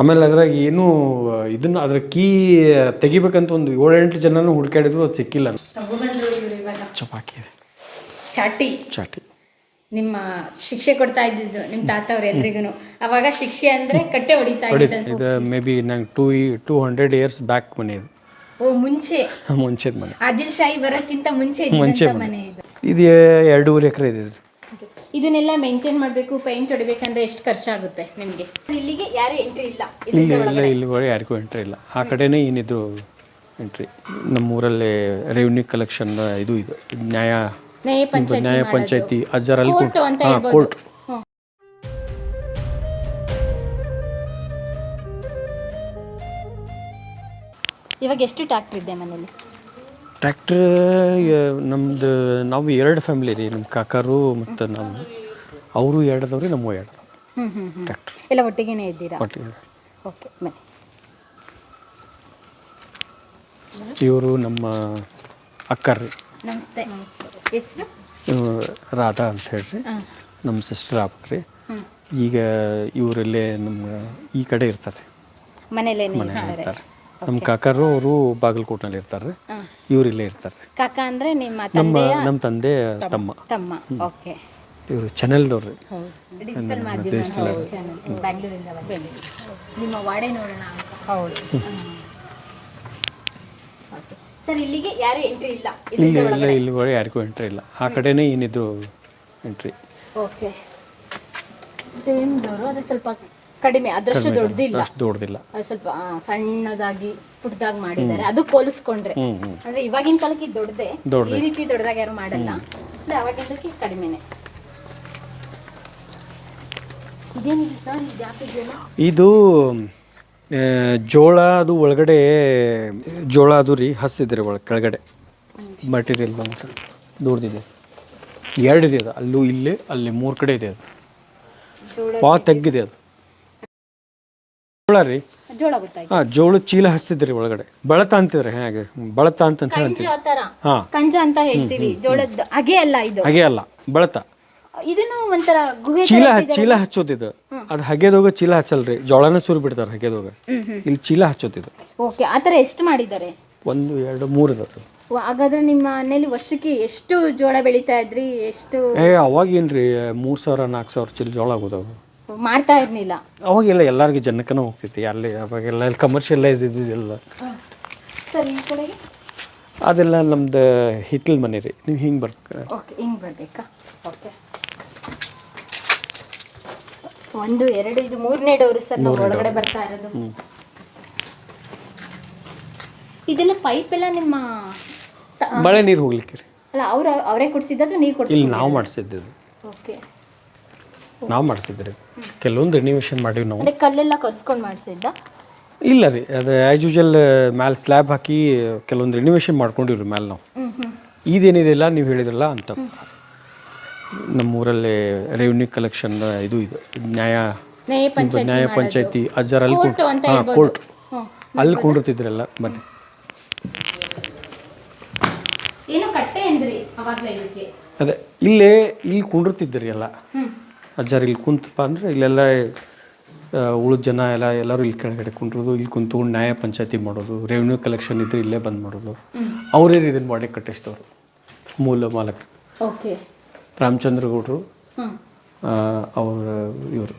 ಆಮೇಲೆ ಅದ್ರಾಗ ಏನು ಇದನ್ನ ಅದ್ರ ಕೀ ತೆಗಿಬೇಕಂತ ಒಂದು 7-8 ಜನನೂ ಹುಡುಕಾಡಿದ್ರು ಅದು ಸಿಕ್ಕಿಲ್ಲ. ಚಪಾಕಿ ಇದೆ ಚಾಟಿ ನಿಮ್ಮ ಶಿಕ್ಷೆ ಕೊಡ್ತಾ ಇದ್ದಿದ್ದು ನಿಮ್ಮ ತಾತ ಅವ್ರು ಎಲ್ರಿಗೂ. ಅವಾಗ ಶಿಕ್ಷೆ ಅಂದ್ರೆ ಕಟ್ಟೆ ಹೊಡಿತಾ ಇದ್ದಂತೆ. ಇದು ಮೇ ಬಿ ನಂಗೆ 200 years ಬ್ಯಾಕ್ ಮನೆ ಇದು. ಓ ಮುಂಚೆದ ಮನೆ. ಆದಿಲ್ ಶಾಹಿ ಬರೋಕ್ಕಿಂತ ಮುಂಚೆ ಮನೆ ಇದು. ಇದು 2.5 ಎಕರೆ ಇದೆ. ಇದನ್ನೆಲ್ಲ ಮೇಂಟೈನ್ ಮಾಡಬೇಕು, ಪೇಂಟ್ ಹೊಡಿಬೇಕಂದ್ರೆ ಎಷ್ಟು ಖರ್ಚಾಗುತ್ತೆ ನಿಮಗೆ? ಇಲ್ಲಿಗೆ ಯಾರು ಎಂಟ್ರಿ ಇಲ್ಲ? ಇಲ್ಲಿ ಯಾರಿಗೂ ಎಂಟ್ರಿ ಇಲ್ಲ. ಆ ಕಡೆನೇ ಏನಿದ್ರು ಎಂಟ್ರಿ. ನಮ್ಮೂರಲ್ಲಿ ರೆವಿನ್ಯೂ ಕಲೆಕ್ಷನ್ ಇದು ನ್ಯಾಯ ಪಂಚಾಯತಿ ಅಜ್ಜರಲ್ಲಿ ಕೋರ್ಟ್. ಇವಾಗ ಎಷ್ಟು ಟ್ರ್ಯಾಕ್ಟರ್ ಇದೆ ಮನೇಲಿ? ಟ್ರ್ಯಾಕ್ಟರ್ ನಮ್ದು ನಾವು 2 ಫ್ಯಾಮಿಲಿ ರೀ. ನಮ್ಮ ಕಾಕಾರು ಮತ್ತು ನಾವು ಅವರು 2 ಅದಾವ್ರಿ, ನಮ್ಮ 2 ಟ್ರ್ಯಾಕ್ಟರ್ ಎಲ್ಲ ಒಟ್ಟಿಗೆನೇ ಇದ್ದೀರಾ? ಒಟ್ಟಿಗೆ. ಓಕೆ. ಬನ್ನಿ. ಇವರು ನಮ್ಮ ಅಕ್ಕರ್ರಿ. ನಮಸ್ತೆ. ಹೆಸರು? ರಾಧಾ ಅಂತ ಹೇಳ್ರಿ, ನಮ್ಮ ಸಿಸ್ಟರ್ ಆಗ್ಬೇಕ್ರಿ. ಈಗ ಇವರಲ್ಲೇ ನಮ್ಮ ಈ ಕಡೆ ಇರ್ತಾರೆ, ಮನೇಲಿ ಇರ್ತಾರೆ. ನಮ್ಮ ಕಾಕಾರು ಅವರು ಬಾಗಲಕೋಟೆನಲ್ಲಿ ಇರ್ತಾರೆ, ಇವ್ರು ಇಲ್ಲೇ ಇರ್ತಾರೆ. ಕಾಕಾ ಅಂದ್ರೆ ನಿಮ್ಮ ತಂದೆ ತಮ್ಮ. ಓಕೆ. ಇವರು ಚಾನೆಲ್ದವ್ರಿ. ಡಿಜಿಟಲ್ ಮಾಧ್ಯಮ ಬ್ಯಾಂಗ್ಳೂರಿಂದ ನಿಮ್ಮ ವಾಡೆ ನೋಡೋಣ. ಹೌದು ಸರ್. ಇಲ್ಲಿಗೆ ಯಾರು ಎಂಟ್ರಿ ಇಲ್ಲ? ಇಲ್ಲಿ ಯಾರಿಗೂ ಎಂಟ್ರಿ ಇಲ್ಲ. ಆ ಕಡೆನೇ ಏನಿದ್ರು ಎಂಟ್ರಿ. ಓಕೆ. ಸೇಮ್ ಡೋರು, ಅದು ಸ್ವಲ್ಪ ಕಡಿಮೆ, ಅದರಷ್ಟು ದೊಡ್ಡದಿಲ್ಲ. ಅದು ಸ್ವಲ್ಪ ಸಣ್ಣದಾಗಿ ಪುಟ್ಟದಾಗಿ ಮಾಡಿದ್ದಾರೆ. ಅದು ಹೋಲಿಸ್ಕೊಂಡ್ರೆ ಅಂದ್ರೆ ಇವಾಗಿನ ಕಾಲಕ್ಕೆ ದೊಡ್ಡದೇ, ಈ ರೀತಿ ದೊಡ್ಡದಾಗಿ ಯಾರು ಮಾಡಲ್ಲ. ಅಂದ್ರೆ ಅವಾಗಿಂದಕ್ಕೆ ಕಡಿಮೆನೆ. ಇದೇನಿದೆ ಸರ್? ಇದು ಜೋಳ. ಅದು ಒಳಗಡೆ ಜೋಳ ಅದು ರೀ ಹಸಿದ್ರಿ. ಕೆಳಗಡೆ ಮಟೀರಿಯಲ್ ಬಂತು ದೊಡ್ಡದಿದೆ. 2 ಇದೆ ಅದು. ಅಲ್ಲೂ ಇಲ್ಲೇ ಅಲ್ಲಿ 3 ಕಡೆ ಇದೆ. ಅದು ಭಾಳ ತೆಗ್ಗಿದೆ. ಅದು ಜೋಳ ರೀ. ಜೋಳ ಚೀಲ ಹಚ್ತಿದ್ರಿ ಒಳಗಡೆ. ಬಳತ ಅಂತಿದ್ರಿ. ಹೇಗೆ ಬಳತ ಅಂತ ಹೇಳ್ತೀವಿ. ಕಂಜ ಅಂತ ಹೇಳ್ತೀವಿ. ಜೋಳದ ಹಾಗೆ ಅಲ್ಲ ಇದು. ಹಾಗೆ ಅಲ್ಲ, ಬಳತ. ಇದನ್ನು ಒಂಥರ ಗುಹೆ ಚೀಲ ಹಚ್ಚೋದಿದ್ದು. ಅದು ಹಗೆದೋಗ ಚೀಲ ಹಚ್ಚಲ್ರಿ, ಜೋಳನ ಸುರಿ ಬಿಡ್ತಾರ ಹಗೆದೋಗ. ಇಲ್ಲಿ ಚೀಲ ಹಚ್ಚೋದಿದ್ದು. ಓಕೆ. ಆತರ ಎಷ್ಟು ಮಾಡಿದ್ದಾರೆ? 1 2 3 ಇದಾವೆ. ಹಾಗಾದ್ರೆ ನಿಮ್ಮ ಮನೇಲಿ ವರ್ಷಕ್ಕೆ ಎಷ್ಟು ಜೋಳ ಬೆಳೀತಾ ಇದ್ರಿ? ಎಷ್ಟು? ಅವಾಗೇನ್ರಿ 3000 4000 ಚೀಲ ಜೋಳ ಆಗೋದವು. ಮಾಡ್ತಾ ಇರ್ಲಿಲ್ಲ ಅವಾಗೆಲ್ಲ. ಎಲ್ಲರಿಗೂ ಜನಕ್ಕನ ಹೋಗ್ತೈತಿ ಅಲ್ಲಿ. ಅವಾಗೆಲ್ಲ ಕಮರ್ಷಿಯಲೈಸ್ ಇದ್ದಿದ್ದಿಲ್ಲ. ಅದೆಲ್ಲ ನಮ್ದು ಹಿತ್ತಲ ಮನೆ ರೀ. ನೀವು ಹಿಂಗೆ ಬರ್ಬೇಕಾ? ಓಕೆ. 1 2 ಇದು 3ನೇ ಡೋರು ಸರ್. ನಾವು ಒಳಗಡೆ ಬರ್ತಾ ಇರೋದು. ಇದೆಲ್ಲ ಪೈಪ್ ಎಲ್ಲ ನಿಮ್ಮ ಮಳೆ ನೀರು ಹೋಗ್ಲಿಕ್ಕೆ ರೀ? ಅಲ್ಲ, ಅವರೇ ಕೊಡ್ಸಿದ್ದು, ನೀವು ಕೊಡ್ಸಿದ್ದು? ಇಲ್ಲ, ನಾವು ಮಾಡಿಸಿದ್ದು. ಓಕೆ. ನಾವು ಮಾಡಿಸಿದ್ರಿ. ಕೆಲವೊಂದು ರಿನಿವೇಷನ್ ಮಾಡಿವಿ ನಾವು. ಕಲ್ಲೆಲ್ಲ ಕರ್ಸ್ಕೊಂಡು ಮಾಡಿಸಿದ್ದ? ಇಲ್ಲ ರೀ, ಅದು ಆ್ಯಸ್ ಯೂಶುವಲ್ ಮ್ಯಾಲೆ ಸ್ಲ್ಯಾಬ್ ಹಾಕಿ ಕೆಲವೊಂದು ರಿನಿವೇಷನ್ ಮಾಡ್ಕೊಂಡಿವ್ರಿ ಮ್ಯಾಲೆ ನಾವು. ಇದೇನಿದೆಲ್ಲ ನೀವು ಹೇಳಿದ್ರಲ್ಲ ಅಂತ. ನಮ್ಮೂರಲ್ಲಿ ರೆವಿನ್ಯೂ ಕಲೆಕ್ಷನ್ ಇದು ನ್ಯಾಯ ಪಂಚಾಯತಿ ಅಜ್ಜರಲ್ಲಿ ಕೋರ್ಟ್. ಅಲ್ಲಿ ಕುಂಡಿರ್ತಿದ್ರಲ್ಲ. ಬನ್ನಿ. ಅದೇ ಇಲ್ಲಿ ಕುಂಡಿರ್ತಿದ್ರಿ ಎಲ್ಲ ಅಜ್ಜಾರು. ಇಲ್ಲಿ ಕುಂತಪ್ಪ ಅಂದ್ರೆ ಇಲ್ಲೆಲ್ಲ ಉಳಿದ ಜನ ಎಲ್ಲರೂ ಇಲ್ಲಿ ಕೆಳಗಡೆ ಕುಂಡ್ರೋದು. ಇಲ್ಲಿ ಕುಂತ್ಕೊಂಡು ನ್ಯಾಯ ಪಂಚಾಯತಿ ಮಾಡೋದು, ರೆವಿನ್ಯೂ ಕಲೆಕ್ಷನ್ ಇದ್ರೆ ಇಲ್ಲೇ ಬಂದು ಮಾಡೋದು. ಅವರೇ ಇದನ್ನು ಮಾಡಿ ಕಟ್ಟಿಸಿದವರು ಮೂಲ ಮಾಲಕರು. ಓಕೆ. ರಾಮಚಂದ್ರ ಗೌಡರು ಇವರು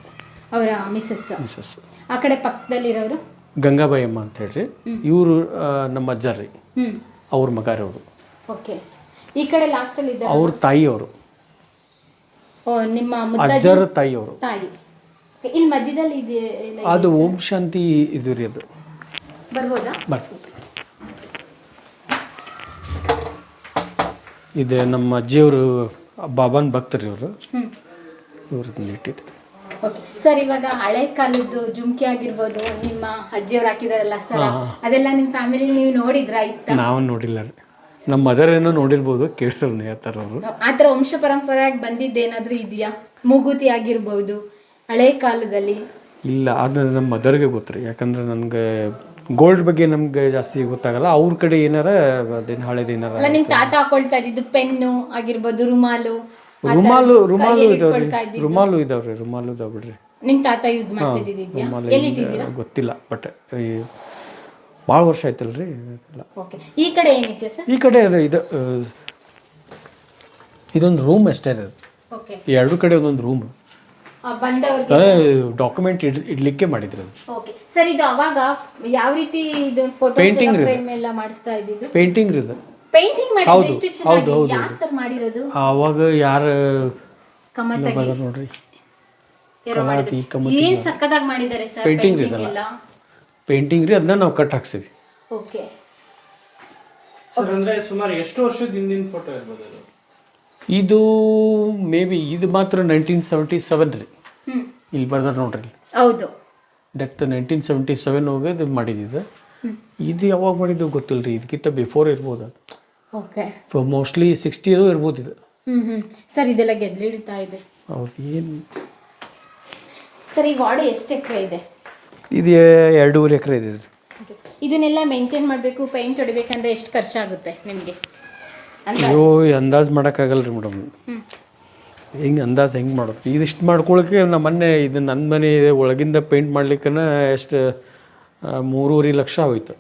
ಅವರ ಮಿಸಸ್. ಆ ಕಡೆ ಪಕ್ಕದಲ್ಲಿರೋರು ಗಂಗಾಬಾಯಿ ಅಮ್ಮ ಅಂತ ಹೇಳ್ರಿ. ಇವರು ನಮ್ಮ ಅಜ್ಜಾರ್ ರೀ, ಅವ್ರ ಮಗಾರಿ ಅವರು. ಓಕೆ. ಈ ಕಡೆ ಲಾಸ್ಟ್ ಅಲ್ಲಿ ಇದ್ದಾರೆ ಅವ್ರ ತಾಯಿ ಅವರು. ನಿಮ್ಮ ಅಜ್ಜರ ತಾಯಿ ಅವರು. ಇಲ್ಲಿ ಮಧ್ಯದಲ್ಲಿ ಇದೆ ಅದು ಓಂ ಶಾಂತಿ ಇದು ರೀ. ಅದು ಬರ್ಬೋದಾ? ಬರ್ಬೋದು. ಇದೆ ನಮ್ಮ ಅಜ್ಜಿಯವರು ಬಾಬಾನ್ ಭಕ್ತರಿ ಅವರು. ಇವ್ರದ್ದು ಇಟ್ಟಿದೆ. Okay sir. ಇವಾಗ ಹಳೆ ಕಾಲದ್ದು ಜುಮ್ಕಿ ಆಗಿರ್ಬೋದು, ನಿಮ್ಮ ಅಜ್ಜಿಯವ್ರು ಹಾಕಿದಾರಲ್ಲ ಸರ್, ಅದೆಲ್ಲ ನಿಮ್ಮ ಫ್ಯಾಮಿಲಿ ನೀವು ನೋಡಿದ್ರಾ? ನಾವು ನೋಡಿಲ್ಲ ರೀ. ನಮ್ಮ ಮದರ್ ಏನೋ ನೋಡಿರ್ಬೋದು, ಕೇಳಿರೋರು ಹೇಳ್ತಾರ ಅವರು. ಆ ಥರ ವಂಶ ಪರಂಪರೆಯಾಗಿ ಬಂದಿದ್ದೇನಾದ್ರೂ ಇದೆಯಾ? ಮೂಗುತಿ ಆಗಿರ್ಬೋದು ಹಳೆ ಕಾಲದಲ್ಲಿ? ಇಲ್ಲ, ಅದು ನಮ್ಮ ಮದರ್ಗೆ ಗೊತ್ತು ರೀ. ಯಾಕಂದ್ರೆ ನನಗೆ ಗೋಲ್ಡ್ ಬಗ್ಗೆ ನಮ್ಗೆ ಜಾಸ್ತಿ ಗೊತ್ತಾಗಲ್ಲ. ಅವ್ರ ಕಡೆ ಏನಾರ ಅದೇನು ಹಳೇದೇನಾರ. ಅಲ್ಲ, ನಿಮ್ಮ ತಾತ ಹಾಕೊಳ್ತಾ ಇದ್ದಿದ್ದು ಪೆನ್ನು ಆಗಿರ್ಬೋದು, ರುಮಾಲು ಇದಾವ್ರಿ. ರುಮಾಲು ಇದಾವ್ರಿ. ಬಿಡ್ರಿ. ನಿಮ್ಮ ತಾತ ಯೂಸ್ ಮಾಡ್ತಿದ್ದಿದ್ಯಾ? ಎಲ್ಲಿ ಇಟ್ಟಿದ್ದೀರಾ? ಗೊತ್ತಿಲ್ಲ, ಬಟ್ ಭಾಳ ವರ್ಷ ಆಯ್ತಲ್ರಿ. ಓಕೆ. ಈ ಕಡೆ ಏನಿತ್ತು ಸರ್? ಈ ಕಡೆ ಅದು ಇದೊಂದು ರೂಮ್ ಅಷ್ಟೇ ಅದು. ಓಕೆ. ಎರಡು ಕಡೆ ಒಂದೊಂದು ರೂಮ್ ಬಂದವ್ರಿಗೆ ಡಾಕ್ಯುಮೆಂಟ್ ಇಡ್ಲಿಕ್ಕೆ ಮಾಡಿದ್ರು ಅದು. Okay sir. ಇದು ಅವಾಗ ಯಾವ ರೀತಿ ಇದು ಫೋಟೋಸ್ ಫ್ರೇಮ್ ಎಲ್ಲ ಮಾಡಿಸ್ತಾ ಇದ್ದಿದ್ದು? ಪೇಂಟಿಂಗ್ ಇದು. ಪೇಂಟಿಂಗ್ ಮಾಡಿದ್ದು ಎಷ್ಟು ಚೆನ್ನಾಗಿ. ಯಾರು ಸರ್ ಮಾಡಿರೋದು? ಆವಾಗ ಯಾರು ಕಮತಗಿ ನೋಡ್ರಿ, ಏನ್ ಸಕ್ಕದಾಗಿ ಮಾಡಿದ್ದಾರೆ ಸರ್. ಪೇಂಟಿಂಗ್ ಇದಲ್ಲ, ಪೇಂಟಿಂಗ್ ರೀ, ಅದನ್ನ ನಾವು ಕಟ್ ಹಾಕ್ಸಿವಿ. Okay sir. ಅಂದ್ರೆ ಸುಮಾರು ಎಷ್ಟು ವರ್ಷದ ಹಿಂದಿನ ಫೋಟೋ ಇರ್ಬೋದು ಅದು? ಇದು ಮೇ ಬಿ ಇದು ಮಾತ್ರ 1977 ರೀ. ಇಲ್ಲಿ ಬರ್ದಾರ ನೋಡ್ರಿ. ಹೌದು. ಡೆತ್ 1977 ಹೋಗೋದು ಮಾಡಿದ್ದು. ಇದು ಯಾವಾಗ ಮಾಡಿದ್ದು ಗೊತ್ತಿಲ್ಲ ರೀ. ಇದಕ್ಕಿಂತ ಬಿಫೋರ್ ಇರ್ಬೋದು. ಓಕೆ. ಮೋಸ್ಟ್ಲಿ 60 ಇರ್ಬೋದು ಇದು. ಸರ್ ಇದೆಲ್ಲ ಗೆದ್ರಿಡ್ತಾ ಇದೆ. ಹೌದು. ಏನು ಸರ್ ಈ ಗಾಡಿ ಎಷ್ಟು ಎಕರೆ ಇದೆ? ಇದು 2.5 ಎಕರೆ ಇದೆ. ಇದನ್ನೆಲ್ಲ ಮೇಂಟೈನ್ ಮಾಡಬೇಕು, ಪೇಂಟ್ ಹೊಡಿಬೇಕಂದ್ರೆ ಎಷ್ಟು ಖರ್ಚಾಗುತ್ತೆ ನಿಮಗೆ? ಅಯ್ಯೋ, ಅಂದಾಜು ಮಾಡೋಕ್ಕಾಗಲ್ಲ ರೀ ಮೇಡಮ್. ಹೆಂಗೆ ಅಂದಾಜು ಹೆಂಗೆ ಮಾಡೋದು? ಇದಿಷ್ಟು ಮಾಡ್ಕೊಳಕ್ಕೆ ನಮ್ಮ ಮೊನ್ನೆ ಇದು ನನ್ನ ಮನೆ ಒಳಗಿಂದ ಪೇಂಟ್ ಮಾಡ್ಲಿಕ್ಕನ ಎಷ್ಟು 3.5 ಲಕ್ಷ ಹೋಯ್ತು.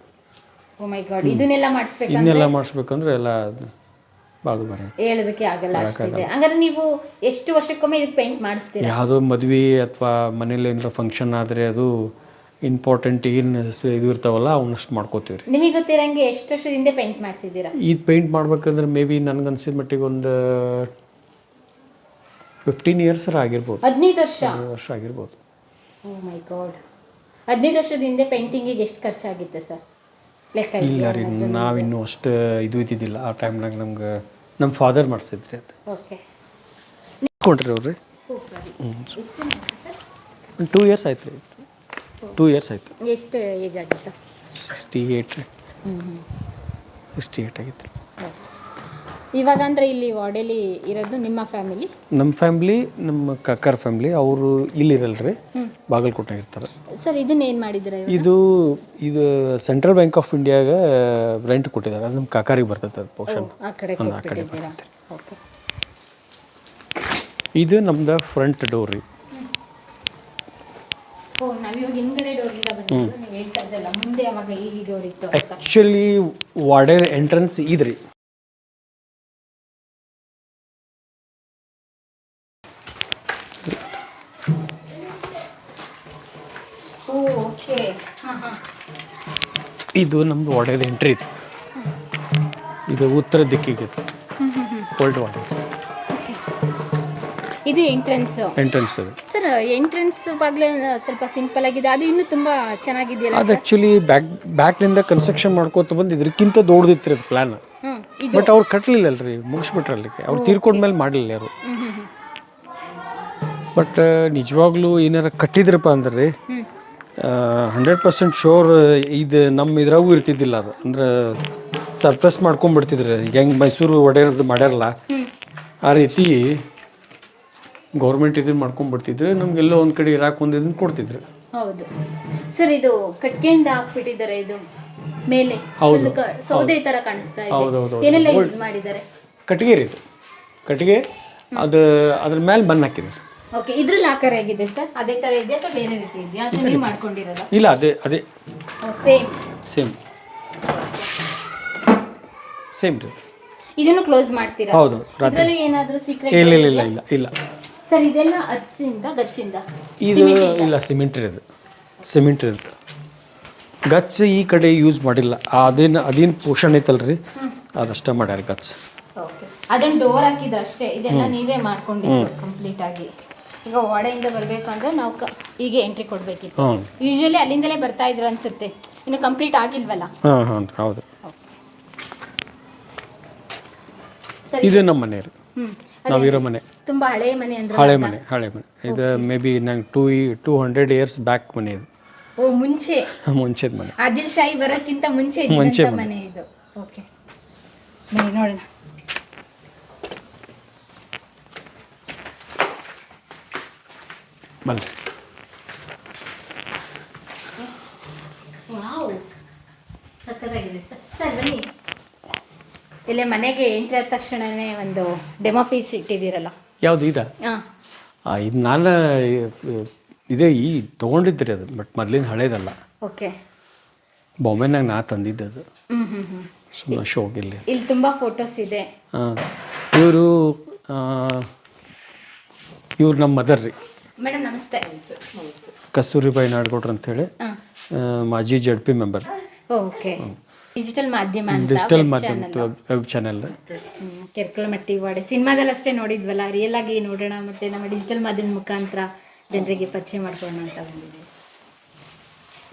ಓ ಮೈ ಗಾಡ್. ಇದನ್ನೆಲ್ಲ ಮಾಡಿಸ್ಬೇಕು, ಇನ್ನೆಲ್ಲ ಮಾಡಿಸ್ಬೇಕಂದ್ರೆ ಎಲ್ಲ ಭಾಳ ಬರ ಹೇಳೋದಕ್ಕೆ ಆಗಲ್ಲ ಅಷ್ಟಿದೆ. ಹಂಗಾದ್ರೆ ನೀವು ಎಷ್ಟು ವರ್ಷಕ್ಕೊಮ್ಮೆ ಇದಕ್ಕೆ ಪೇಂಟ್ ಮಾಡಿಸ್ತೀರಾ? ಯಾವುದೋ ಮದ್ವೆ ಅಥವಾ ಮನೇಲಿ ಏನಾರ ಫಂಕ್ಷನ್ ಆದರೆ ಅದು ಇಂಪಾರ್ಟೆಂಟ್ ಏನು ಇದು ಇರ್ತಾವಲ್ಲ ಅವನ್ನಷ್ಟು ಮಾಡ್ಕೋತೀವಿ ರೀ. ನಿಮಗೆ ಗೊತ್ತಿರಂಗೆ ಎಷ್ಟು ವರ್ಷದಿಂದ ಪೇಂಟ್ ಮಾಡಿಸಿದ್ದೀರಾ? ಇದು ಪೇಂಟ್ ಮಾಡ್ಬೇಕಂದ್ರೆ ಮೇ ಬಿ ನನಗನ್ಸಿದ ಮಟ್ಟಿಗೆ ಒಂದು 15 ಇಯರ್ಸ್ ಆಗಿರ್ಬೋದು. 15 ವರ್ಷ ಆಗಿರ್ಬೋದು. ಓ ಮೈ ಗಾಡ್. 15 ವರ್ಷದ ಹಿಂದೆ ಪೇಂಟಿಂಗಿಗೆ ಎಷ್ಟು ಖರ್ಚಾಗಿತ್ತು ಸರ್? ಲೆಕ್ಕ ಇಲ್ಲ ರೀ, ನಾವಿನ್ನೂ ಅಷ್ಟು ಇದು ಇದ್ದಿದ್ದಿಲ್ಲ ಆ ಟೈಮ್ನಾಗ. ನಮ್ಗೆ ನಮ್ಮ ಫಾದರ್ ಮಾಡಿಸಿದ್ರಿ ಅದು. ಓಕೆ. ಕೊಂಡ್ರಿ ಅವ್ರಿ 2 ಇಯರ್ಸ್ ಆಯ್ತು ರೀ. 2 ಇಯರ್ಸ್ ಆಯ್ತು. ಎಷ್ಟು ಏಜ್ ಆಗಿತ್ತು? 68 ರೀ. 68 ಆಗಿತ್ತು ರೀ. ಇವಾಗ ಅಂದರೆ ಇಲ್ಲಿ ವಾರ್ಡಲ್ಲಿ ಇರೋದು ನಿಮ್ಮ ಫ್ಯಾಮಿಲಿ? ನಮ್ಮ ಫ್ಯಾಮ್ಲಿ, ನಮ್ಮ ಕಾಕರ ಫ್ಯಾಮ್ಲಿ. ಅವರು ಇಲ್ಲಿರಲ್ರಿ, ಬಾಗಲಕೋಟೆ ಇರ್ತಾರೆ. ಸರ್ ಇದನ್ನ ಏನು ಮಾಡಿದ್ರೆ? ಇದು ಸೆಂಟ್ರಲ್ ಬ್ಯಾಂಕ್ ಆಫ್ ಇಂಡಿಯಾಗ ರೆಂಟ್ ಕೊಟ್ಟಿದ್ದಾರೆ. ಅದು ನಮ್ಮ ಕಾಕಾರಿಗೆ ಬರ್ತದೆ ಅದು ಪೋರ್ಷನ್. ಆ ಕಡೆ ಕೊಟ್ಬಿಟ್ಟಿದ್ದೀರಾ? ಓಕೆ. ಇದು ನಮ್ದು ಫ್ರಂಟ್ ಡೋರ್ ರೀ. ಓ, ನಾವಿವಾಗ ಹಿಂದ್ಗಡೆ ಡೋರಿಂದ ಬಂದಿದ್ದು. ನೀವು ಹೇಳ್ತಾ ಇದ್ದಲ್ಲ ಮುಂದೆ ಅವಾಗ ಈ ಡೋರ್ ಇತ್ತು. ಆ್ಯಕ್ಚುಲಿ ವಾರ್ಡನ್ ಎಂಟ್ರೆನ್ಸ್ ಇದ್ರಿ. ಓಕೆ. ಇದು ನಮ್ದು ವಾರ್ಡನ್ ಎಂಟ್ರಿ ಇದೆ. ಇದು ಉತ್ತರ ದಿಕ್ಕಿಗೆ ಓಲ್ಡ್ ವಾರ್ಡನ್. ಇದು ಎಂಟ್ರೆನ್ಸ್ ಅದು. ಸರ್ ಎಂಟ್ರೆನ್ಸ್ ಬಾಗ್ಲ ಸ್ವಲ್ಪ ಸಿಂಪಲ್ ಆಗಿದೆ, ಅದು ಇನ್ನೂ ತುಂಬಾ ಚೆನ್ನಾಗಿದೆಯಲ್ಲ? ಅದು ಆ್ಯಕ್ಚುಲಿ ಬ್ಯಾಕ್ನಿಂದ ಕನ್ಸ್ಟ್ರಕ್ಷನ್ ಮಾಡ್ಕೋತ ಬಂದು ಇದಕ್ಕಿಂತ ದೊಡ್ಡದಿತ್ತು ಅದು ಪ್ಲಾನ್. ಬಟ್ ಅವ್ರು ಕಟ್ಟಲಿಲ್ಲಲ್ರಿ, ಮುಗಿಸ್ಬಿಟ್ರಲ್ಲಿಗೆ. ಅವ್ರು ತೀರ್ಕೊಂಡ್ಮೇಲೆ ಮಾಡಲಿಲ್ಲ ಯಾರು. ಬಟ್ ನಿಜವಾಗ್ಲೂ ಏನಾರ ಕಟ್ಟಿದ್ರಪ್ಪ ಅಂದ್ರೆ ರೀ 100% ಶೋರ್ ಇದು ನಮ್ಮ ಇದ್ರಾಗೂ ಇರ್ತಿದ್ದಿಲ್ಲ. ಅದು ಅಂದ್ರೆ ಸರ್ಫೇಸ್ ಮಾಡ್ಕೊಂಡ್ಬಿಡ್ತಿದ್ರಿ. ಹೆಂಗೆ ಮೈಸೂರು ಒಡೆಯರ್ದು ಮಾಡ್ಯಾರಲ್ಲ ಆ ರೀತಿ ಗೌರ್ಮೆಂಟ್ ಇದನ್ನು ಮಾಡ್ಕೊಂಡ್ಬಿಡ್ತಿದ್ರೆ ನಮ್ಗೆಲ್ಲೋ ಒಂದು ಕಡೆ ಇರಾಕ್ ಒಂದು ಇದನ್ನು ಕೊಡ್ತಿದ್ರು. ಹೌದು ಸರ್. ಇದು ಕಟ್ಗೆಯಿಂದ ಹಾಕ್ಬಿಟ್ಟಿದ್ದಾರೆ. ಇದು ಮೇಲೆ ಸೌದೆ ತರ ಕಾಣಿಸ್ತಾ ಇದೆ. ಏನೆಲ್ಲ ಯೂಸ್ ಮಾಡಿದ್ದಾರೆ? ಕಟ್ಟಿಗೆ ರೀ ಇದು. ಕಟ್ಟಿಗೆ ಅದು ಅದ್ರ ಮೇಲೆ ಮಣ್ಣು ಹಾಕಿದ್ದಾರೆ. ಓಕೆ. ಇದ್ರಲ್ಲಿ ಆಕಾರ ಹೇಗಿದೆ ಸರ್? ಅದೇ ತರ ಇದೆಯಾ ಅಥವಾ ಬೇರೆ ರೀತಿ ಇದೆಯಾ? ಅಥವಾ ನೀವು ಮಾಡ್ಕೊಂಡಿರೋದು? ಇಲ್ಲ, ಅದೇ ಸೇಮ್ ರೀ. ಇದನ್ನು ಕ್ಲೋಸ್ ಮಾಡ್ತೀರಾ? ಹೌದು. ಇದರಲ್ಲಿ ಏನಾದರೂ ಸೀಕ್ರೆಟ್? ಇಲ್ಲ ಸರ್ ಇದೆಲ್ಲ ಗಚ್ಚಿಂದ ಇದು ಇಲ್ಲ, ಸಿಮೆಂಟ್ ಇರೋದು. ಗಚ್ ಈ ಕಡೆ ಯೂಸ್ ಮಾಡಿಲ್ಲ. ಅದೇನು ಪೋಷಣೆ ಐತಲ್ರಿ, ಅದಷ್ಟೇ ಮಾಡ್ಯಾರ ಗಚ್. ಓಕೆ. ಅದನ್ನ ಡೋರ್ ಹಾಕಿದ್ರೆ ಅಷ್ಟೇ. ಇದೆಲ್ಲ ನೀವೇ ಮಾಡ್ಕೊಂಡಿದ್ದು ಕಂಪ್ಲೀಟ್ ಆಗಿ. ಈಗ ವಾಡೆಯಿಂದ ಬರಬೇಕಂದ್ರೆ ನಾವು ಹೀಗೆ ಎಂಟ್ರಿ ಕೊಡಬೇಕಿತ್ತು. ಯೂಶುವಲಿ ಅಲ್ಲಿಂದಲೇ ಬರ್ತಾ ಇದ್ರು ಅನ್ಸುತ್ತೆ. ಇನ್ನು ಕಂಪ್ಲೀಟ್ ಆಗಿಲ್ವಲ್ಲ? ಹೌದು. ಇದು ನಮ್ಮ ಮನೆ ರೀ, ನಾವಿರೋ ಮನೆ. ತುಂಬಾ ಹಳೆ ಮನೆ ಅಂದ್ರೆ? ಹಳೆ ಮನೆ ಇದು. ಮೇ ಬಿ ನಂಗೆ 200 ಇಯರ್ಸ್ ಬ್ಯಾಕ್ ಮನೆ ಇದು. ಓ, ಮುಂಚೆದ ಮನೆ. ಆದಿಲ್ ಶಾಹಿ ಬರೋಕ್ಕಿಂತ ಮುಂಚೆ ಮನೆ ಇದು. ಓಕೆ, ನೋಡೋಣ. ಬನ್ನಿ. ವಾವ್, ಸಕ್ಕತ್ತಾಗಿದೆ ಸರ್. ಬನ್ನಿ. ಇಲ್ಲೇ ಮನೆಗೆ ಎಂಟ್ರಿ ಆದ ತಕ್ಷಣನೇ ಒಂದು ಡೆಮೋ ಫೀಸ್ ಇಟ್ಟಿದ್ದೀರಲ್ಲ, ಯಾವುದು? ಇದು ನಾನು ಇದೇ ಈ ತೊಗೊಂಡಿದ್ರಿ ಅದು, ಬಟ್ ಮೊದ್ಲಿನ ಹಳೇದಲ್ಲ. ಓಕೆ. ಬಾಂಬೆನಾಗ ನಾ ತಂದಿದ್ದೆ ಅದು. ಹ್ಮ್ ಹ್ಮ್ ಹ್ಮ್. ಸುಮ್ಮನೆ ಶೋಗಿಲ್ಲಿ. ಇಲ್ಲಿ ತುಂಬಾ ಫೋಟೋಸ್ ಇದೆ. ಹಾಂ, ಇವರು ನಮ್ಮ ಮದರ್ ರೀ. ಮೇಡಮ್ ನಮಸ್ತೆ. ಕಸ್ತೂರಿಬಾಯಿ ನಾಡಗೌಡ್ರು ಅಂತೇಳಿ, ಮಾಜಿ JP ಮೆಂಬರ್. ಓಕೆ. ಡಿಜಿಟಲ್ ಮಾಧ್ಯಮ ಅಂತ ಡಿಜಿಟಲ್ ಮಾಧ್ಯಮ ವೆಬ್ ಚಾನೆಲ್. ಕೆರ್ಕಲಮಟ್ಟಿ ವಾಡೆ ಸಿನಿಮಾದಲ್ಲಿ ಅಷ್ಟೇ ನೋಡಿದ್ವಲ್ಲ, ರಿಯಲ್ ಆಗಿ ನೋಡೋಣ ಮತ್ತೆ ನಮ್ಮ ಡಿಜಿಟಲ್ ಮಾಧ್ಯಮ ಮುಖಾಂತರ ಜನರಿಗೆ ಪರಿಚಯ ಮಾಡ್ಕೊಳ್ಳೋಣ ಅಂತ ಬಂದಿದ್ದೀವಿ.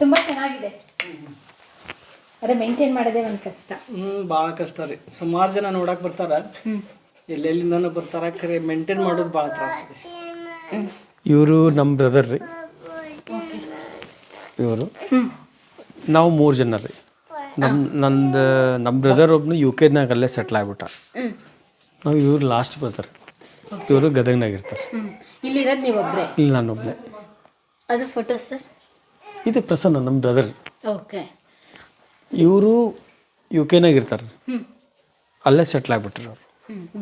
ತುಂಬಾ ಚೆನ್ನಾಗಿದೆ. ಅದೇ ಮೇಂಟೈನ್ ಮಾಡೋದೇ ಒಂದು ಕಷ್ಟ. ಭಾಳ ಕಷ್ಟ ರೀ. ಸುಮಾರು ಜನ ನೋಡಕ್ ಬರ್ತಾರ, ಎಲ್ಲೆಲ್ಲಿಂದನೂ ಬರ್ತಾರ, ಖರೆ ಮೇಂಟೈನ್ ಮಾಡೋದು ಭಾಳ ತ್ರಾಸ ಇದೆ. ಇವರು ನಮ್ಮ ಬ್ರದರ್ ರೀ. ಇವರು ನಾವು 3 ಜನ ರೀ. ನಮ್ಮ ಬ್ರದರ್ ಒಬ್ನು UK ಅಲ್ಲೇ ಸೆಟ್ಲ್ ಆಗ್ಬಿಟ್ಟ. ನಾವು ಇವ್ರು ಲಾಸ್ಟ್ ಬ್ರದರ್. ಇವರು ಗದಗ್ನಾಗ ಇರ್ತಾರೆ. ಇಲ್ಲಿರೋದು ನೀವು ಒಬ್ಬರೇ? ಇಲ್ಲಿ ನಾನೊಬ್ಬನೇ. ಅದು ಫೋಟೋ ಸರ್? ಇದು ಪ್ರಸನ್ನ ನಮ್ಮ ಬ್ರದರ್. ಓಕೆ. ಇವರು UK ಇರ್ತಾರೆ, ಅಲ್ಲೇ ಸೆಟ್ಲ್ ಆಗ್ಬಿಟ್ರಿ ಅವರು.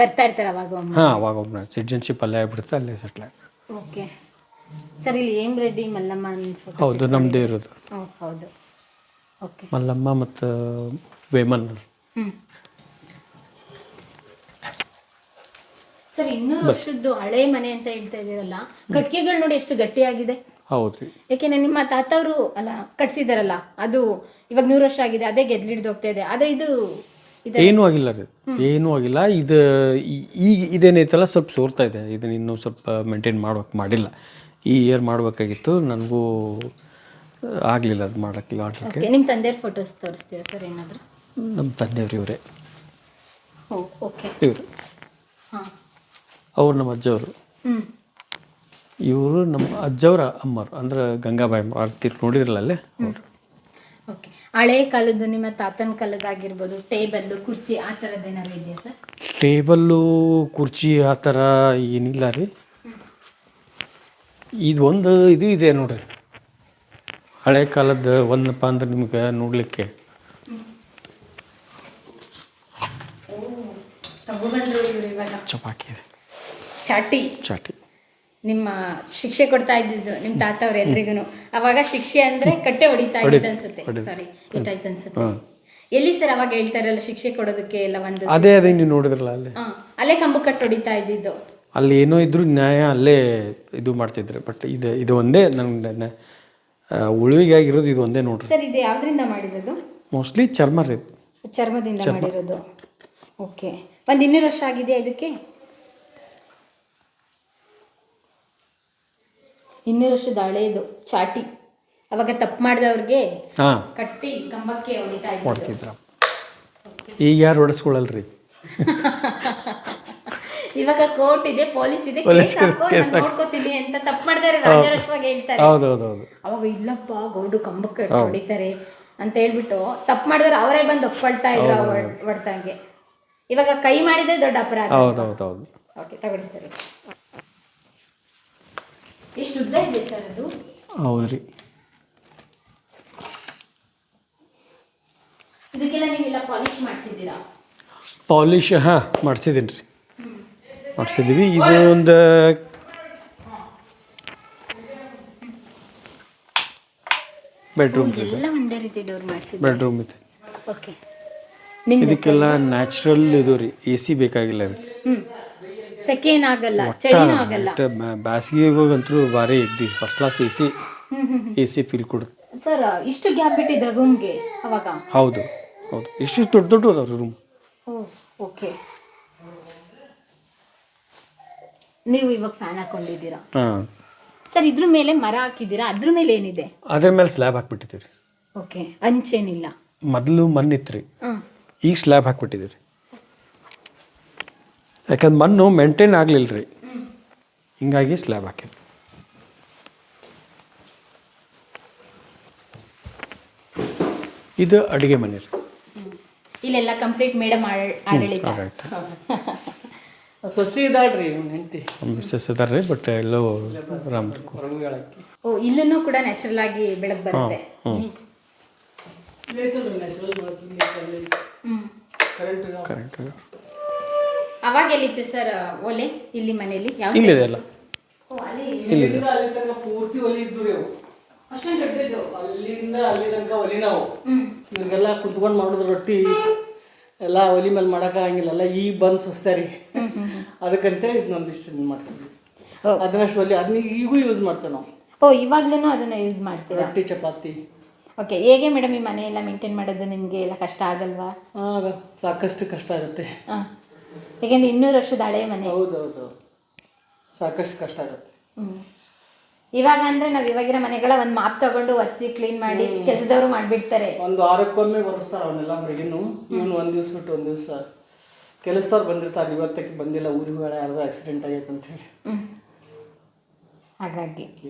ಬರ್ತಾ ಇರ್ತಾರೆ ಅವಾಗ? ಹಾಂ, ಅವಾಗ ಒಬ್ಬನ ಸಿಟಿಜನ್ಶಿಪ್ ಅಲ್ಲೇ ಆಗ್ಬಿಡುತ್ತೆ, ಅಲ್ಲೇ ಸೆಟ್ಲ್ ಆಗಿ. Okay sir. ಇಲ್ಲಿ ಏಮ್ ರೆಡ್ಡಿ ಮಲ್ಲಮ್ಮ ಫೋಟೋ? ಹೌದು, ನಮ್ಮದೇ ಇರೋದು. ಹೌದು. ಓಕೆ. ಮಲ್ಲಮ್ಮ ಮತ್ತು ವೇಮನ್. ಸರ್ 200 ವರ್ಷದ್ದು ಹಳೆ ಮನೆ ಅಂತ ಹೇಳ್ತಾ ಇದೀರಲ್ಲ, ಕಟ್ಗೆಗಳು ನೋಡಿ ಎಷ್ಟು ಗಟ್ಟಿಯಾಗಿದೆ. ಹೌದ್ರಿ. ಯಾಕೆಂದ್ರೆ ನಿಮ್ಮ ತಾತವರು ಅಲ್ಲ ಕಟ್ಸಿದಾರಲ್ಲ, ಅದು ಇವಾಗ 100 ವರ್ಷ ಆಗಿದೆ, ಅದೇ ಗೆದ್ಲಿಡ್ದು ಹೋಗ್ತಾ ಇದೆ. ಅದೇ ಇದು ಏನೂ ಆಗಿಲ್ಲ ರೀ, ಏನೂ ಆಗಿಲ್ಲ. ಇದು ಈಗ ಇದೇನೈತಲ್ಲ ಸ್ವಲ್ಪ ಸೋರ್ತಾ ಇದೆ. ಇದನ್ನ ಇನ್ನೂ ಸ್ವಲ್ಪ ಮೇಂಟೈನ್ ಮಾಡಿಲ್ಲ. ಈ ಇಯರ್ ಮಾಡಬೇಕಾಗಿತ್ತು, ನನಗೂ ಆಗಲಿಲ್ಲ ಅದು ಮಾಡಲಿಕ್ಕೆ. ನಿಮ್ಮ ತಂದೆಯವ್ರ ಫೋಟೋಸ್ ತೋರಿಸ್ತೀರಾ ಸರ್ ಏನಾದರೂ? ನಮ್ಮ ತಂದೆಯವ್ರು ಇವರೇ. ಓಕೆ. ಇವರು ಅವ್ರು ನಮ್ಮ ಅಜ್ಜವರು. ಇವರು ನಮ್ಮ ಅಜ್ಜವರ ಅಮ್ಮರು, ಅಂದ್ರೆ ಗಂಗಾಬಾಯಿ ಆರ್ತಿ ನೋಡಿದ್ರಲ್ಲ ಅಲ್ಲೇ ಅವರು. ಓಕೆ. ಹಳೆ ಕಾಲದ್ದು ನಿಮ್ಮ ತಾತನ ಕಾಲದಾಗಿರ್ಬೋದು, ಟೇಬಲ್ಲು ಕುರ್ಚಿ ಆ ಥರದ್ದು ಏನಾದ್ರು ಇದೆಯಾ ಸರ್? ಟೇಬಲ್ಲು ಕುರ್ಚಿ ಆ ಥರ ಏನಿಲ್ಲ ರೀ. ಇದೊಂದು ಇದು ಇದೆ ನೋಡ್ರಿ, ಹಳೆ ಕಾಲದ ಒಂದಪ್ಪ ಅಂದ್ರೆ ನಿಮ್ಗೆ ನೋಡಲಿಕ್ಕೆ. ಚಪಾಕಿ ಇದೆ, ಚಾಟಿ. ಚಾಟಿ. ನಿಮ್ಮ ಶಿಕ್ಷೆ ಕೊಡ್ತಾ ಇದ್ದಿದ್ದು ನಿಮ್ಮ ತಾತ ಅವ್ರ ಎಲ್ರಿಗೂ. ಅವಾಗ ಶಿಕ್ಷೆ ಅಂದ್ರೆ ಕಟ್ಟೆ ಹೊಡಿತಾ ಇತ್ತು ಅನ್ಸುತ್ತೆ. ಸಾರಿ, ಇಟ್ಟಾಯ್ತು ಅನ್ಸುತ್ತೆ. ಎಲ್ಲಿ ಸರ್ ಅವಾಗ ಹೇಳ್ತಾ ಇರಲ್ಲ ಶಿಕ್ಷೆ ಕೊಡೋದಕ್ಕೆ ಎಲ್ಲ ಒಂದು? ಅದೇ ನೀವು ನೋಡಿದ್ರಲ್ಲ ಅಲ್ಲೇ, ಅಲ್ಲೇ ಕಂಬ ಕಟ್ಟು ಹೊಡಿತಾ ಇದ್ದಿದ್ದು. ಅಲ್ಲಿ ಏನೋ ಇದ್ರು ನ್ಯಾಯ ಅಲ್ಲೇ ಇದು ಮಾಡ್ತಿದ್ರು. ಬಟ್ ಇದು ಒಂದೇ ನನಗೆ ಉಳಿವಿಗಾಗಿರೋದು, ಇದು ಒಂದೇ ನೋಡ್ರಿ. ಸರ್ ಇದು ಯಾವ್ದ್ರಿಂದ ಮಾಡಿರೋದು? ಮೋಸ್ಟ್ಲಿ ಚರ್ಮ ರೀ. ಚರ್ಮದಿಂದ ಮಾಡಿರೋದು. ಓಕೆ. ಒಂದು 200 ವರ್ಷ ಆಗಿದೆಯಾ ಇದಕ್ಕೆ? 200 ವರ್ಷದ ಹಳೇದು ಚಾಟಿ. ಅವಾಗ ತಪ್ಪು ಮಾಡಿದವ್ರಿಗೆ ಕಟ್ಟಿ ಕಂಬಕ್ಕೆ ಹೊಡಿತಿದ್ರು. ಈಗ ಯಾರು ಹೊಡೆಸ್ಕೊಳ್ಳಲ್ರಿ. ಇವಾಗ ಕೋರ್ಟ್ ಇದೆ, ಪೊಲೀಸ್ ಇದೆ, ಕೇಸ್ ನೋಡ್ಕೋತೀನಿ ಅಂತ ತಪ್ಪು ಮಾಡಿದಾರೆ ರಾಜಾರೋಷವಾಗಿ ಹೇಳ್ತಾರೆ. ಅವಾಗ ಇಲ್ಲಪ್ಪ ಗೌಡ್ರು ಕಂಬಕ್ಕೆ ಹೊಡಿತಾರೆ ಅಂತ ಹೇಳ್ಬಿಟ್ಟು ತಪ್ಪು ಮಾಡಿದ್ರೆ ಅವರೇ ಬಂದು ಒಪ್ಕೊಳ್ತಾ ಇದ್ರು ಹೊಡ್ತಂಗೆ. ಇವಾಗ ಕೈ ಮಾಡಿದ್ರೆ ದೊಡ್ಡ ಅಪರಾಧ. ಓಕೆ, ತಗೊಳ್ಳಿ ಸರ್. ಎಷ್ಟು ಉದ್ದ ಇದೆ ಸರ್ ಅದು? ಹೌದ್ರಿ. ಇದಕ್ಕೆಲ್ಲ ನೀವೆಲ್ಲ ಪಾಲಿಶ್ ಮಾಡಿಸಿದ್ದೀರಾ? ಪಾಲಿಶ್ ಮಾಡಿಸಿದ್ದೀನಿ ರೀ, ಮಾಡಿಸಿದ್ದೀವಿ. ಇದು ಒಂದು ಬೆಡ್ರೂಮ್ ಎಲ್ಲ ಒಂದೇ ರೀತಿ ಡೋರ್ ಮಾಡಿಸಿದ್ದೀರಾ? ಬೆಡ್ರೂಮ್ ಇದೆ. ಓಕೆ. ಇದಕ್ಕೆಲ್ಲ ನ್ಯಾಚುರಲ್ ಇದು ರೀ, AC ಬೇಕಾಗಿಲ್ಲ ರೀ. ಸೆಕೆ ಏನಾಗಲ್ಲ, ಚಳಿನೂ ಆಗಲ್ಲ. ಬ್ಯಾಸಿಗೆಗಂತೂ ಭಾರಿ ಇದ್ದಿ ಫಸ್ಟ್ ಕ್ಲಾಸ್ AC ಫೀಲ್ ಕೊಡುತ್ತೆ. ಸರ್ ಇಷ್ಟು ಗ್ಯಾಪ್ ಬಿಟ್ಟಿದ್ರ ರೂಮ್ಗೆ ಅವಾಗ? ಹೌದು, ಇಷ್ಟು ದೊಡ್ಡ ಅದಾವ್ರಿ ರೂಮ್. ಓಕೆ. ನೀವು ಇವಾಗ ಫ್ಯಾನ್ ಹಾಕೊಂಡಿದ್ದೀರಾ? ಸರ್ ಇದ್ರ ಮೇಲೆ ಮರ ಹಾಕಿದ್ದೀರಾ, ಅದ್ರ ಮೇಲೆ ಏನಿದೆ? ಅದ್ರ ಮೇಲೆ ಸ್ಲ್ಯಾಬ್ ಹಾಕ್ಬಿಟ್ಟಿದ್ದೀರಿ. ಓಕೆ. ಅಂಚೇನಿಲ್ಲ? ಮೊದಲು ಮಣ್ಣಿತ್ರಿ, ಈಗ ಸ್ಲ್ಯಾಬ್ ಹಾಕ್ಬಿಟ್ಟಿದ್ದೀರಿ. ಯಾಕಂದ್ರೆ ಮಣ್ಣು ಮೇಂಟೈನ್ ಆಗಲಿಲ್ಲ ರೀ, ಹಿಂಗಾಗಿ ಸ್ಲ್ಯಾಬ್ ಹಾಕಿದ್ರಿ. ಇದು ಅಡುಗೆ ಮನೆ ರೀ. ಇಲ್ಲೆಲ್ಲ ಕಂಪ್ಲೀಟ್ ಮೇಡಮ್ ಆಡಳಿತ. ಸೊಸಿ ಇದಾಳ್ರಿ ಹೆಂಡತಿ, ಮಿಸ್ಸಸ್ ಇದಾರೆ, ಬಟ್ ಎಲ್ಲೋ ರಾಮ್. ಇಲ್ಲೂ ಕೂಡ ನ್ಯಾಚುರಲ್ ಆಗಿ ಬೆಳಕು ಬರುತ್ತೆ. ಅವಾಗ ಎಲ್ಲಿತ್ತು ಸರ್ ಒಲೆ? ಇಲ್ಲಿ ಮನೆಯಲ್ಲಿ ಯಾವ ಇಲ್ಲಿದೆ ಅಲ್ಲ, ಇಲ್ಲಿಂದ ಅಲ್ಲಿ ತನಕ ಪೂರ್ತಿ ಒಲಿ ಇದ್ದು ರೀ ಅವು. ಅಷ್ಟೊಂದು ದೊಡ್ಡದು. ಅಲ್ಲಿಂದ ಅಲ್ಲಿ ತನಕ ಒಲಿ ನಾವು ಇವ್ರಿಗೆಲ್ಲ ಕುತ್ಕೊಂಡು ಮಾಡೋದು ರೊಟ್ಟಿ ಎಲ್ಲ ಒಲಿ ಮೇಲೆ ಮಾಡೋಕ್ಕಾಗಂಗಿಲ್ಲ ಎಲ್ಲ ಈಗ ಬಂದು ಸುಸ್ತಾರಿ ಅದಕ್ಕಂತೇಳಿ ಇದನ್ನೊಂದಿಷ್ಟು ಮಾಡ್ತೀವಿ. ಅದನ್ನಷ್ಟು ಒಲಿ ಅದನ್ನ ಈಗೂ ಯೂಸ್ ಮಾಡ್ತೇವೆ ನಾವು. ಇವಾಗ್ಲೂ ಅದನ್ನ ಯೂಸ್ ಮಾಡ್ತೀರಾ? ರೊಟ್ಟಿ ಚಪಾತಿ. ಓಕೆ, ಹೇಗೆ ಮೇಡಮ್ ಈ ಮನೆ ಎಲ್ಲ ಮೇಂಟೈನ್ ಮಾಡೋದು ನಿಮಗೆ ಎಲ್ಲ ಕಷ್ಟ ಆಗಲ್ವಾ? ಸಾಕಷ್ಟು ಕಷ್ಟ ಆಗುತ್ತೆ. ಯಾಕೆಂದ್ರೆ 200 ವರ್ಷದ ಹಳೆ ಮನೆ. ಹೌದೌದು, ಸಾಕಷ್ಟು ಕಷ್ಟ ಆಗುತ್ತೆ. ಇವಾಗ ಅಂದ್ರೆ ನಾವು ಇವಾಗಿರೋ ಮನೆಗಳ ಒಂದು ಮಾಪ್ ತಗೊಂಡು ಒರೆಸಿ ಕ್ಲೀನ್ ಮಾಡಿ ಕೆಲಸದವರು ಮಾಡಿಬಿಡ್ತಾರೆ. ಒಂದು ವಾರಕ್ಕೊಮ್ಮೆ ಒರೆಸ್ತಾರೆ ಅವನ್ನೆಲ್ಲ ಹೊರಗಿನ್ನು. ಇವನು ಒಂದು ದಿವ್ಸ ಬಿಟ್ಟು ಒಂದು ದಿವಸ ಕೆಲಸದವ್ರು ಬಂದಿರ್ತಾರೆ. ಇವತ್ತಕ್ಕೆ ಬಂದಿಲ್ಲ, ಊರಿಗೆ ಯಾರು ಆಕ್ಸಿಡೆಂಟ್ ಆಗೈತೆ ಅಂತ ಹೇಳಿ. ಹಾಗಾಗಿ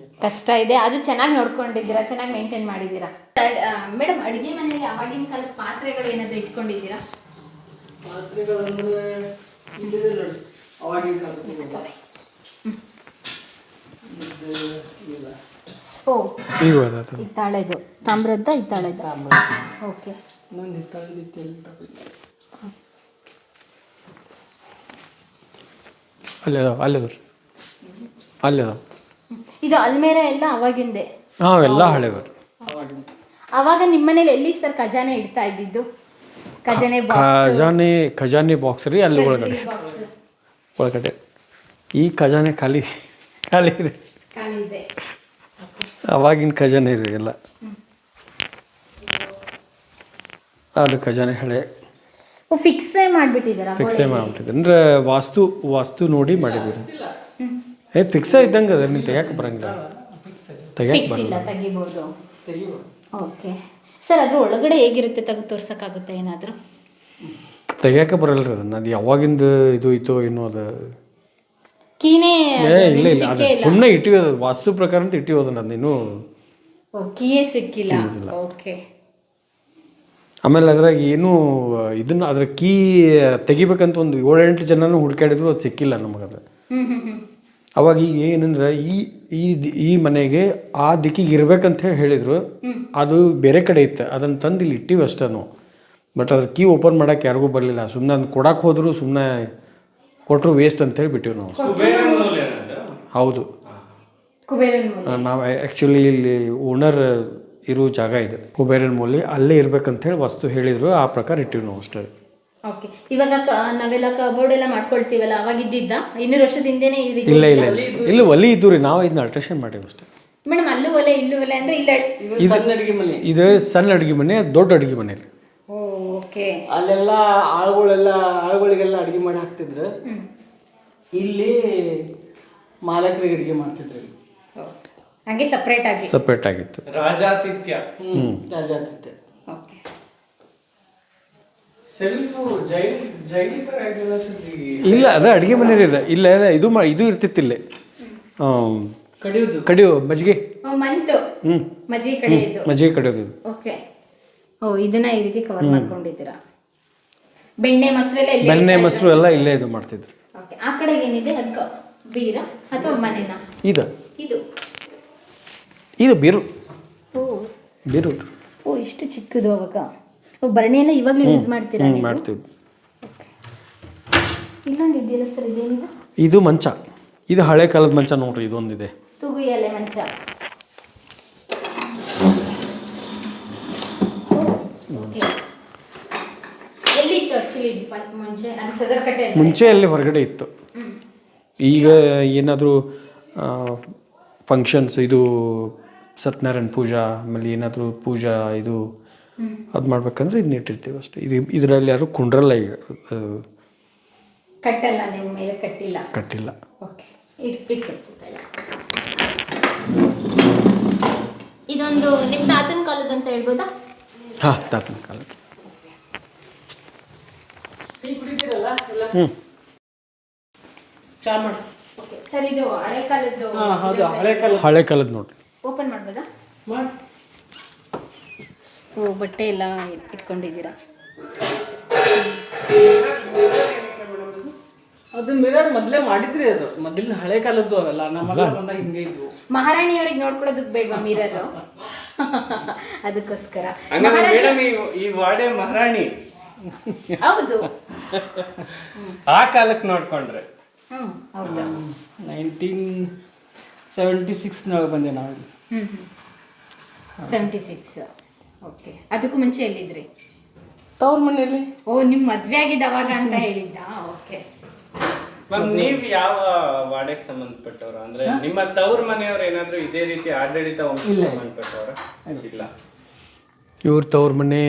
ಕಷ್ಟ ಇದೆ. ಅದು ಚೆನ್ನಾಗಿ ನೋಡ್ಕೊಂಡಿದ್ದೀರಾ, ಚೆನ್ನಾಗಿ ಮೇಂಟೈನ್ ಮಾಡಿದ್ದೀರಾ. ಮೇಡಮ್, ಅಡುಗೆ ಮನೆಯಲ್ಲಿ ಆವಾಗಿನ ಕಾಲದ ಪಾತ್ರೆಗಳು ಏನಾದರೂ ಇಟ್ಕೊಂಡಿದ್ದೀರಾ? ಪಾತ್ರೆಗಳಂದ್ರೆ ಇಲ್ಲಿದೆ ನೋಡಿ, ಅವಾಗಿನ ಕಾಲದ. ಹಿತ್ತಾಳೆದು, ತಾಮ್ರದ ಹಿತ್ತಾಳೆದು. ಓಕೆ, ಇನ್ನೊಂದು ಹಿತ್ತಾಳೆದು ಅಲ್ಲೇ ಇದು ಅಲ್ಮೇರ ಎಲ್ಲ ಅವಾಗಿಂದೆ? ಎಲ್ಲ ಹಳೆವರು. ಅವಾಗ ನಿಮ್ಮನೇಲಿ ಎಲ್ಲಿ ಸರ್ ಖಜಾನೆ ಇಡ್ತಾ ಇದ್ದಿದ್ದು? ಖಜಾನೆ ಬಾಕ್ಸ್ ರೀ, ಅಲ್ಲಿ ಒಳಗಡೆ. ಈ ಖಜಾನೆ ಖಾಲಿ ಇದೆ. ಅವಾಗಿನ ಖಜಾನೆ ರೀ ಎಲ್ಲ. ಅದು ಖಜಾನೆ ಹಳೆ. ಫಿಕ್ಸೇ ಮಾಡಿಬಿಟ್ಟಿದ್ದಾರೆ ಅಂದ್ರೆ ವಾಸ್ತು ನೋಡಿ ಮಾಡಿದ್ದೀರಿ. ಫಿಕ್ಸ್ ಇದ್ದಂಗೆ ಅದ, ನೀವು ತೆಗಿಯಕ್ಕೆ ಬರಂಗಿಲ್ಲ. ತೆಗಿಬೋದು. ಓಕೆ ಸರ್, ಅದ್ರ ಒಳಗಡೆ ಹೇಗಿರುತ್ತೆ ತೆಗೆದು ತೋರ್ಸೋಕ್ಕಾಗುತ್ತೆ ಏನಾದರೂ? ತೆಗಿಯಕ್ಕೆ ಬರಲ್ಲ ರೀ ಅದನ್ನ. ಅದು ಯಾವಾಗಿಂದ ಇದು ಇತ್ತೋ ಏನೋ ಅದು ಕೀನೇ ಇಲ್ಲ ಅದು ಸುಮ್ಮನೆ ಇಟ್ಟಿವಿ. ಅದು ವಾಸ್ತು ಪ್ರಕಾರ ಅಂತ ಇಟ್ಟಿವಿ ಅದನ್ನ. ನೀನು ಕೀಯೇ ಸಿಕ್ಕಿಲ್ಲ. ಓಕೆ. ಆಮೇಲೆ ಅದ್ರಾಗ ಏನು ಇದನ್ನ ಅದ್ರ ಕೀ ತೆಗಿಬೇಕಂತ ಒಂದು 7-8 ಜನನೂ ಹುಡುಕಾಡಿದ್ರು, ಅದು ಸಿಕ್ಕಿಲ್ಲ ನಮಗದು. ಅವಾಗ ಈಗ ಏನಂದ್ರೆ ಈ ಮನೆಗೆ ಆ ದಿಕ್ಕಿಗೆ ಇರ್ಬೇಕಂತ ಹೇಳಿದ್ರು. ಅದು ಬೇರೆ ಕಡೆ ಇತ್ತು, ಅದನ್ನು ತಂದು ಇಲ್ಲಿ ಇಟ್ಟಿವಿ ಅಷ್ಟೇ ನಾವು. ಬಟ್ ಅದ್ರ ಕೀ ಓಪನ್ ಮಾಡೋಕೆ ಯಾರಿಗೂ ಬರಲಿಲ್ಲ. ಸುಮ್ಮನೆ ಅದನ್ನ ಕೊಡಕ್ಕೆ ಹೋದ್ರು, ಸುಮ್ಮನೆ ಕೊಟ್ಟರು ವೇಸ್ಟ್ ಅಂತೇಳಿ ಬಿಟ್ಟಿವಿ ನಾವು. ಹೌದು, ನಾವು ಆ್ಯಕ್ಚುಲಿ ಇಲ್ಲಿ ಓನರ್ ಇರೋ ಜಾಗ ಇದೆ, ಕುಬೇರನ ಮೂಲೆ, ಅಲ್ಲೇ ಇರ್ಬೇಕಂತೇಳಿ ವಸ್ತು ಹೇಳಿದ್ರು. ಆ ಪ್ರಕಾರ ಇಟ್ಟಿವಿ ನಾವು ಅಷ್ಟೇ. ಓಕೆ. ಇವಾಗ ನಾವೆಲ್ಲ ಕಬೋರ್ಡ್ ಎಲ್ಲ ಮಾಡ್ಕೊಳ್ತೀವಲ್ಲ, ಅವಾಗ ಇದ್ದಿದ್ದ 200 ವರ್ಷದ ಹಿಂದೆನೇ? ಇಲ್ಲ ಒಲಿ ಇದ್ದು ರೀ, ನಾವು ಇದನ್ನ ಅಲ್ಟ್ರೇಷನ್ ಮಾಡೀವಿ ಅಷ್ಟೇ. ಮೇಡಮ್, ಅಲ್ಲೂ ಒಲೆ ಇಲ್ಲೂ ಒಲೆ ಅಂದ್ರೆ ಇಲ್ಲ? ಇದು ಸಣ್ಣ ಅಡುಗೆ ಮನೆ, ದೊಡ್ಡ ಅಡುಗೆ ಮನೆ. ಓಕೆ. ಅಲ್ಲೆಲ್ಲ ಆಳುಗಳಿಗೆಲ್ಲ ಅಡುಗೆ ಮಾಡಿ ಹಾಕ್ತಿದ್ರು. ಇಲ್ಲಿ ಮಾಲಕರಿಗೆ ಅಡುಗೆ ಮಾಡ್ತಿದ್ರು. ಹಾಗೆ ಸಪ್ರೇಟ್ ಆಗಿತ್ತು. ರಾಜಾತಿಥ್ಯ. ಓಕೆ. ಇಲ್ಲ, ಅದ ಅಡುಗೆ ಮನೆ ಇದೆ. ಇಲ್ಲ ಇದು ಇರ್ತಿತ್ತು ಇಲ್ಲಿ, ಕಡಿಯೋ ಮಜ್ಜಿಗೆ. ಮಜ್ಜಿಗೆ ಕಡಿಯೋದು. ಓಕೆ. ಇದನ್ನ ಈ ರೀತಿ ಕವರ್ ಮಾಡ್ಕೊಂಡಿದ್ದೀರಾ. ಬೆಣ್ಣೆ ಮೊಸರು ಎಲ್ಲ ಇಲ್ಲೇ ಇದು ಮಾಡ್ತಿದ್ರು. ಆ ಕಡೆ ಏನಿದೆ ಅದಕ್ಕೆ ಬೀರ ಅಥವಾ ಮನೆನಾ? ಇದು ಬೀರು. ಇಷ್ಟು ಚಿಕ್ಕದು. ಅವಾಗ ಭರಣಿಯೆಲ್ಲ ಇವಾಗಲೂ ಯೂಸ್ ಮಾಡ್ತೀರಾ? ಮಾಡ್ತೀವಿ. ಇಲ್ಲೊಂದು ಇದೆಯಲ್ಲ ಸರ್, ಇದೇನಿದು? ಇದು ಮಂಚ. ಇದು ಹಳೆ ಕಾಲದ ಮಂಚ ನೋಡ್ರಿ. ಇದೊಂದಿದೆ, ತೂಗು ಎಲೆ ಮಂಚ. ಎಲ್ಲಿತ್ತು ಆಕ್ಚುಲಿ ಮುಂಚೆ? ಅಲ್ಲಿ ಹೊರಗಡೆ ಇತ್ತು. ಈಗ ಏನಾದರೂ ಫಂಕ್ಷನ್ಸ್, ಇದು ಸತ್ಯನಾರಾಯಣ ಪೂಜಾ, ಆಮೇಲೆ ಏನಾದರೂ ಪೂಜಾ ಇದು ಅದು ಮಾಡ್ಬೇಕಂದ್ರೆ ಇದನ್ನ ಇಟ್ಟಿರ್ತೀವಿ ಅಷ್ಟೇ. ಇದರಲ್ಲಿ ಯಾರು ಕುಂಡ್ರಲ್ಲ. ಈಗ ಕಟ್ಟಲ್ಲ, ನೀವು ಮೇಲೆ ಕಟ್ಟಿಲ್ಲ. ಓಕೆ. ಇದೊಂದು ನಿಮ್ಮ ತಾತನ ಕಾಲದ ಅಂತ ಹೇಳ್ಬೋದಾ? ಹಾಂ, ತಾತನ ಕಾಲದ. ಸರ್, ಇದು ಹಳೆ ಕಾಲದ್ದು. ಹಳೆ ಕಾಲದ ನೋಡ್ರಿ. ಓಪನ್ ಮಾಡ್ಬೋದಾ? ಬಟ್ಟೆ ಎಲ್ಲ ಇಟ್ಕೊಂಡಿದ್ದೀರಾ? ಅದು ಮಿರರ್ ಮೊದಲೇ ಮಾಡಿದ್ರಿ. ಅದು ಮೊದಲಿನ ಹಳೆ ಕಾಲದ್ದು ಅವೆಲ್ಲ. ನಮ್ಮೆಲ್ಲ ಬಂದಾಗ ಹಿಂಗೆ ಇದ್ವು. ಮಹಾರಾಣಿಯವ್ರಿಗೆ ನೋಡ್ಕೊಳ್ಳೋದಕ್ಕೆ ಬೇಡವಾ ಮಿರರ್? ಅದಕ್ಕೋಸ್ಕರ ಈ ವಾಡೆ ಮಹಾರಾಣಿ. ಹೌದು, ಆ ಕಾಲಕ್ಕೆ ನೋಡ್ಕೊಂಡ್ರೆ. ಹೌದು. 19 76 ಬಂದೆ ನಾವು ಇಲ್ಲಿ. 76. ಓಕೆ. ಅದಕ್ಕೂ ಮುಂಚೆ ಎಲ್ಲಿದ್ರಿ? ತವ್ರ ಮನೆಯಲ್ಲಿ. ಓ, ನಿಮ್ ಮದ್ವೆ ಆಗಿದ್ದ ಅವಾಗ ಅಂತ ಹೇಳಿದ್ದ. ಓಕೆ. ಮ್ಯಾಮ್, ನೀವು ಯಾವ ವಾರ್ಡಿಗೆ ಸಂಬಂಧಪಟ್ಟವ್ರು? ಅಂದ್ರೆ ನಿಮ್ಮ ತವ್ರ ಮನೆಯವ್ರು ಏನಾದ್ರು ಇದೇ ರೀತಿ ಆಡಳಿತ ವಂಶಕ್ಕೆ ಸಂಬಂಧಪಟ್ಟವ್ರ? ಇಲ್ಲ. ಇವ್ರ ತವ್ರ ಮನೆ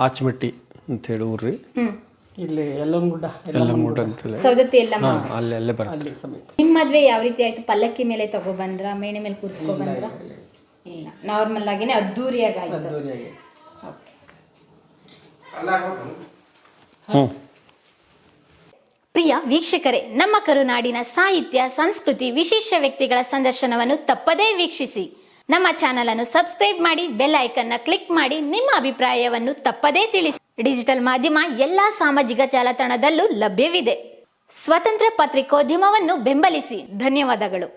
ಆಚಮಟ್ಟಿ ಅಂತೇಳಿ ಊರ್ರಿ. ಇಲ್ಲಿ ಎಲ್ಲನಗುಡ್ಡ ಯಲ್ಲಮ್ಮಗುಡ್ಡ ಅಂತೇಳಿ. ಸೌದತ್ತಿ ಎಲ್ಲಮ್ಮ. ಅಲ್ಲೇ ಬರ್ತದೆ. ಅಲ್ಲಿ ಸಮೀಪ. ನಿಮ್ ಮದ್ವೆ ಯಾವ ರೀತಿ ಆಯ್ತು? ಪಲ್ಲಕ್ಕಿ ಮೇಲೆ ತಗೊಬಂದ್ರ, ಮೇಣೆ ಮೇಲೆ ಕೂರಿಸ್ಕೊ ಬಂದ್ರ? ಇಲ್ಲ, ನಾರ್ಮಲ್ ಆಗಿನೇ ಅದ್ದೂರಿಯಾಗಿ ಆಯ್ತು. ಅದ್ದೂರಿಯಾಗಿ. ಓಕೆ. ಪ್ರಿಯ ವೀಕ್ಷಕರೇ, ನಮ್ಮ ಕರುನಾಡಿನ ಸಾಹಿತ್ಯ, ಸಂಸ್ಕೃತಿ, ವಿಶೇಷ ವ್ಯಕ್ತಿಗಳ ಸಂದರ್ಶನವನ್ನು ತಪ್ಪದೇ ವೀಕ್ಷಿಸಿ. ನಮ್ಮ ಚಾನೆಲ್ ಅನ್ನು ಸಬ್ಸ್ಕ್ರೈಬ್ ಮಾಡಿ, ಬೆಲ್ ಐಕನ್ ಕ್ಲಿಕ್ ಮಾಡಿ, ನಿಮ್ಮ ಅಭಿಪ್ರಾಯವನ್ನು ತಪ್ಪದೇ ತಿಳಿಸಿ. ಡಿಜಿಟಲ್ ಮಾಧ್ಯಮ ಎಲ್ಲಾ ಸಾಮಾಜಿಕ ಜಾಲತಾಣದಲ್ಲೂ ಲಭ್ಯವಿದೆ. ಸ್ವತಂತ್ರ ಪತ್ರಿಕೋದ್ಯಮವನ್ನು ಬೆಂಬಲಿಸಿ. ಧನ್ಯವಾದಗಳು.